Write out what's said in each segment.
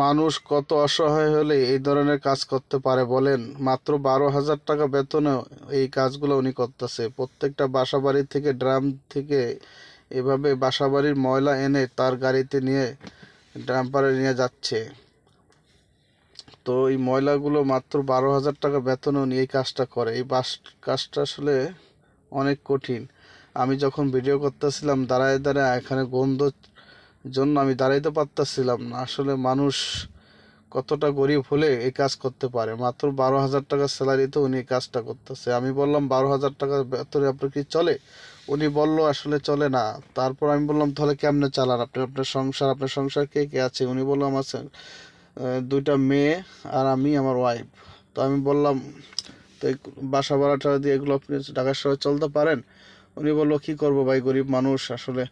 মানুষ কত অসহায় হলে এই ধরনের কাজ করতে পারে বলেন? মাত্র 12,000 টাকা বেতনে এই কাজগুলো উনি করতেছে। প্রত্যেকটা বাসা বাড়ি থেকে ড্রাম থেকে এভাবে বাসা বাড়ির ময়লা এনে তার গাড়িতে নিয়ে ডাম্পারে নিয়ে যাচ্ছে। তো এই ময়লাগুলো মাত্র 12,000 টাকা বেতনে উনি এই কাজটা করে। কাজটা আসলে অনেক কঠিন। আমি যখন ভিডিও করতেছিলাম দাঁড়ায় দাঁড়ায়, এখানে গন্ধ জন্য আমি দাঁড়াইতে পারতেছিলাম না। আসলে মানুষ কতটা গরিব হলে এই কাজ করতে পারে? মাত্র 12,000 টাকা স্যালারিতে উনি এই কাজটা করতেছে। আমি বললাম, 12,000 টাকা বেতনে আপনার কি চলে? উনি বলল আসলে চলে না। তারপর আমি বললাম, তাহলে কেমনে চালান আপনি আপনার সংসার কে কে আছে? উনি বলল, আমার দুইটা মেয়ে আর আমি, আমার ওয়াইফ। তো আমি বললাম, তো এই বাসা ভাড়া টাড়া দিয়ে এগুলো আপনি ঢাকা শহরে চলতে পারেন? উনি বললো, কি করব ভাই, গরিব মানুষ আসলে।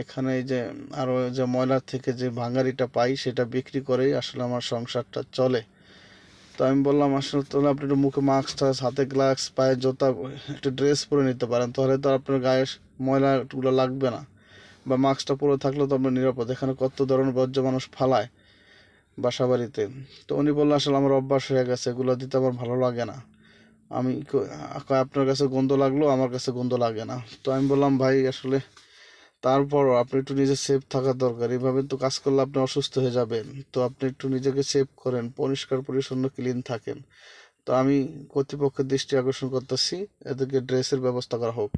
এখানে এই যে আরো যে ময়লার থেকে যে ভাঙারিটা পাই সেটা বিক্রি করেই আসলে আমার সংসারটা চলে। তো আমি বললাম, আসলে তাহলে আপনি একটু মুখে মাস্ক টাস্ক, হাতে গ্লাভস, পায়ে জুতা, একটু ড্রেস পরে নিতে পারেন, তাহলে তো আপনার গায়ে ময়লাগুলো লাগবে না। বা মাস্কটা পরে থাকলেও তো আপনার নিরাপদ। এখানে কত ধরনের বর্জ্য মানুষ ফালায় বাসা বাড়িতে। তো উনি বললো, আসলে আমার অভ্যাস হয়ে গেছে, এগুলো দিতে আমার ভালো লাগে না। আমি আপনার কাছে গন্ধ লাগলো, আমার কাছে গন্ধ লাগে না। তো আমি বললাম, ভাই আসলে তারপরও আপনি একটু নিজে সেফ থাকা দরকার। এভাবে তো কাজ করলে আপনি অসুস্থ হয়ে যাবেন। তো আপনি একটু নিজেকে সেভ করেন, পরিষ্কার পরিচ্ছন্ন ক্লিন থাকেন। তো আমি কর্তৃপক্ষের দৃষ্টি আকর্ষণ করতেছি, এদেরকে ড্রেসের ব্যবস্থা করা হোক।